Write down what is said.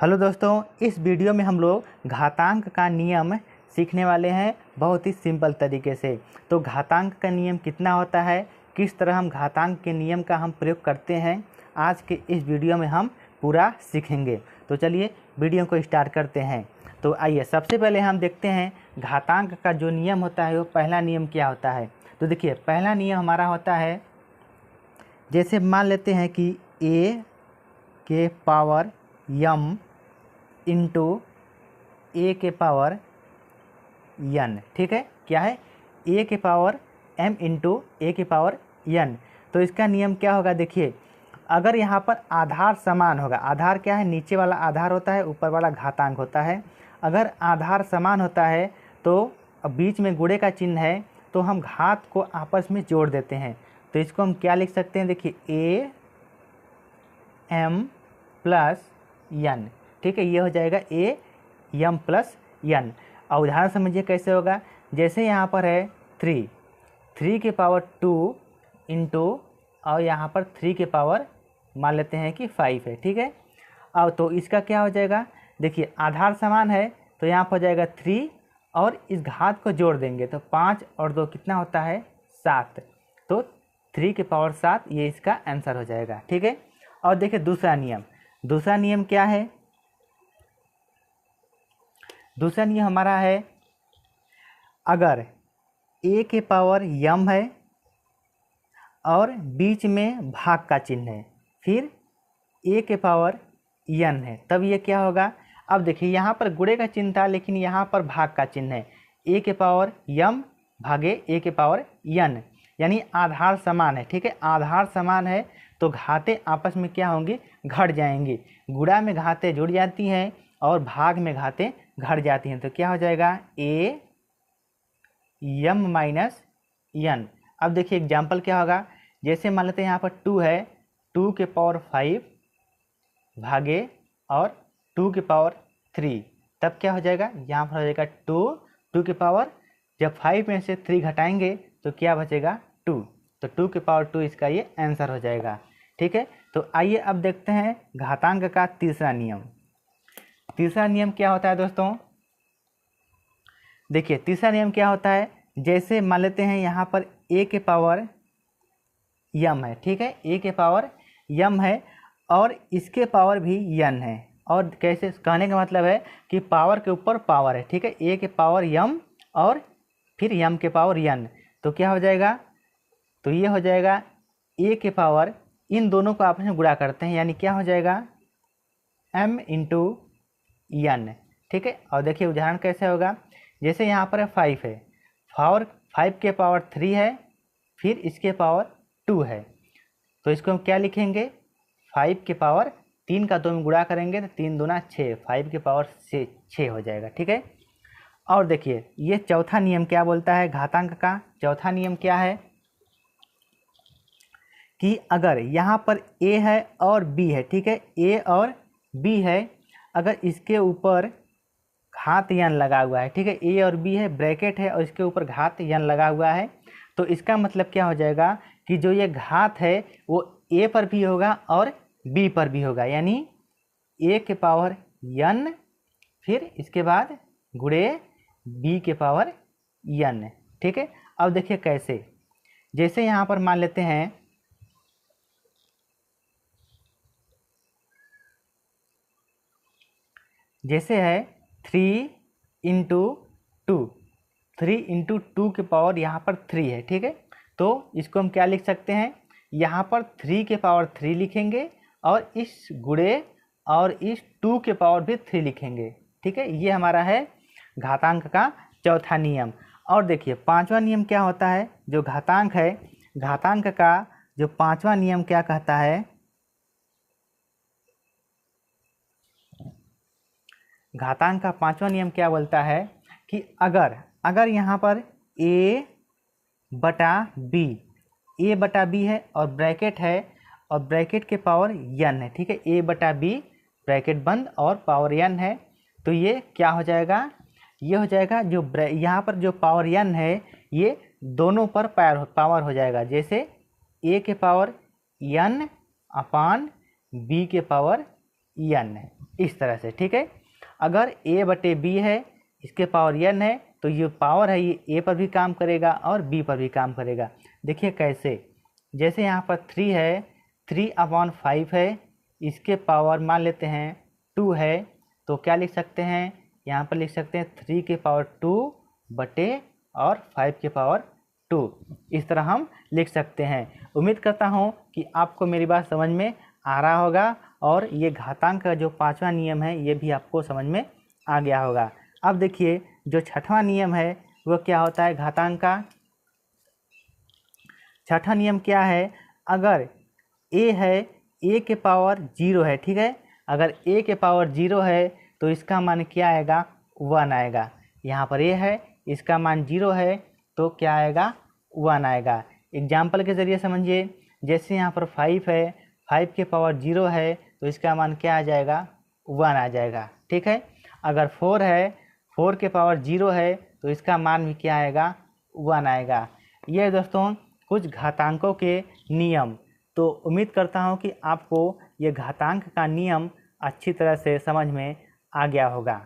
Hello दोस्तों, इस video में हम लोग घातांक का नियम सीखने वाले हैं बहुत ही सिंपल तरीके से। तो घातांक का नियम कितना होता है, किस तरह हम घातांक के नियम का हम प्रयोग करते हैं, आज के इस वीडियो में हम पूरा सीखेंगे। तो चलिए वीडियो को स्टार्ट करते हैं। तो आइए सबसे पहले हम देखते हैं घातांक का जो नियम होता है वो पहला नियम क्या होता है। तो देखिए पहला नियम हमारा होता है, जैसे मान लेते हैं कि a के पावर m इंटू ए के पावर n। ठीक है, क्या है a के पावर m इंटू ए के पावर n। तो इसका नियम क्या होगा, देखिए अगर यहाँ पर आधार समान होगा, आधार क्या है, नीचे वाला आधार होता है, ऊपर वाला घातांक होता है। अगर आधार समान होता है तो बीच में गुणे का चिन्ह है, तो हम घात को आपस में जोड़ देते हैं। तो इसको हम क्या लिख सकते हैं, देखिए a m प्लस n। ठीक है, ये हो जाएगा a m प्लस n। और उदाहरण समझिए कैसे होगा, जैसे यहाँ पर है 3 के पावर 2 इंटू और यहाँ पर 3 के पावर मान लेते हैं कि 5 है। ठीक है, अब तो इसका क्या हो जाएगा, देखिए आधार समान है तो यहाँ पर हो जाएगा 3 और इस घात को जोड़ देंगे तो 5 और 2 कितना होता है 7। तो 3 के पावर 7 ये इसका आंसर हो जाएगा। ठीक है, और देखिए दूसरा नियम क्या है, दूसरा नियम हमारा है, अगर a के पावर m है और बीच में भाग का चिन्ह है, फिर a के पावर n है, तब ये क्या होगा। अब देखिए यहाँ पर गुणे का चिन्ह था लेकिन यहाँ पर भाग का चिन्ह है, a के पावर m भागे a के पावर n, यानी आधार समान है। ठीक है, आधार समान है तो घातें आपस में क्या होंगी, घट जाएंगी। गुणा में घातें जुड़ जाती हैं और भाग में घातें घट जाती हैं, तो क्या हो जाएगा a m माइनस n। अब देखिए एग्जाम्पल क्या होगा, जैसे मान लेते हैं यहाँ पर 2 है, 2 के पावर 5 भागे और 2 के पावर 3, तब क्या हो जाएगा, यहाँ पर हो जाएगा 2 के पावर, जब 5 में से 3 घटाएंगे तो क्या बचेगा 2, तो 2 के पावर 2 इसका ये आंसर हो जाएगा। ठीक है, तो आइए अब देखते हैं घातांक का तीसरा नियम। तीसरा नियम क्या होता है दोस्तों, देखिए तीसरा नियम क्या होता है, जैसे मान लेते हैं यहाँ पर a के पावर m है। ठीक है, a के पावर m है और इसके पावर भी n है, और कैसे कहने का मतलब है कि पावर के ऊपर पावर है। ठीक है, a के पावर m और फिर m के पावर n, तो क्या हो जाएगा, तो ये हो जाएगा a के पावर, इन दोनों को आपस में गुणा करते हैं यानी क्या हो जाएगा m इंटू n। ठीक है, और देखिए उदाहरण कैसे होगा, जैसे यहाँ पर 5 है, 5 के पावर 3 है, फिर इसके पावर 2 है, तो इसको हम क्या लिखेंगे, 5 के पावर 3 का 2 में गुणा करेंगे तो 3 दूना 6, 5 के पावर 6 हो जाएगा। ठीक है, और देखिए ये चौथा नियम क्या बोलता है, घातांक का चौथा नियम क्या है कि अगर यहाँ पर a है और b है, ठीक है, a और b है, अगर इसके ऊपर घात n लगा हुआ है, ठीक है, a और b है, ब्रैकेट है और इसके ऊपर घात n लगा हुआ है, तो इसका मतलब क्या हो जाएगा कि जो ये घात है वो a पर भी होगा और b पर भी होगा, यानी a के पावर n फिर इसके बाद गुणे b के पावर n। ठीक है, अब देखिए कैसे, जैसे यहाँ पर मान लेते हैं जैसे है 3 इंटू 2, 3 इंटू 2 के पावर यहाँ पर 3 है। ठीक है, तो इसको हम क्या लिख सकते हैं, यहाँ पर 3 के पावर 3 लिखेंगे और इस गुणे और इस 2 के पावर भी 3 लिखेंगे। ठीक है, ये हमारा है घातांक का चौथा नियम। और देखिए पांचवा नियम क्या होता है, जो घातांक है, घातांक का जो पांचवा नियम क्या कहता है, घातांक का पांचवा नियम क्या बोलता है कि अगर यहाँ पर a बटा b है और ब्रैकेट है और ब्रैकेट के पावर n है। ठीक है, a बटा b ब्रैकेट बंद और पावर n है, तो ये क्या हो जाएगा, ये हो जाएगा जो यहाँ पर जो पावर n है ये दोनों पर पावर हो जाएगा, जैसे a के पावर n अपान b के पावर n है। इस तरह से, ठीक है। अगर a बटे b है, इसके पावर n है, तो ये पावर है ये a पर भी काम करेगा और b पर भी काम करेगा। देखिए कैसे, जैसे यहाँ पर 3 है, 3/5 है, इसके पावर मान लेते हैं 2 है, तो क्या लिख सकते हैं, यहाँ पर लिख सकते हैं 3 के पावर 2 बटे और 5 के पावर 2, इस तरह हम लिख सकते हैं। उम्मीद करता हूँ कि आपको मेरी बात समझ में आ रहा होगा और ये घातांक का जो 5वां नियम है ये भी आपको समझ में आ गया होगा। अब देखिए जो 6वां नियम है वो क्या होता है घातांक का। 6वां नियम क्या है, अगर a है, a के पावर 0 है, ठीक है, अगर a के पावर 0 है तो इसका मान क्या आएगा, 1 आएगा। यहाँ पर a है, इसका मान 0 है तो क्या आएगा, 1 आएगा। एग्जाम्पल के ज़रिए समझिए, जैसे यहाँ पर 5 है, 5 के पावर 0 है तो इसका मान क्या आ जाएगा, 1 आ जाएगा, ठीक है। अगर 4 है, 4 के पावर 0 है तो इसका मान भी क्या आएगा, 1 आएगा। ये दोस्तों कुछ घातांकों के नियम। तो उम्मीद करता हूँ कि आपको ये घातांक का नियम अच्छी तरह से समझ में आ गया होगा।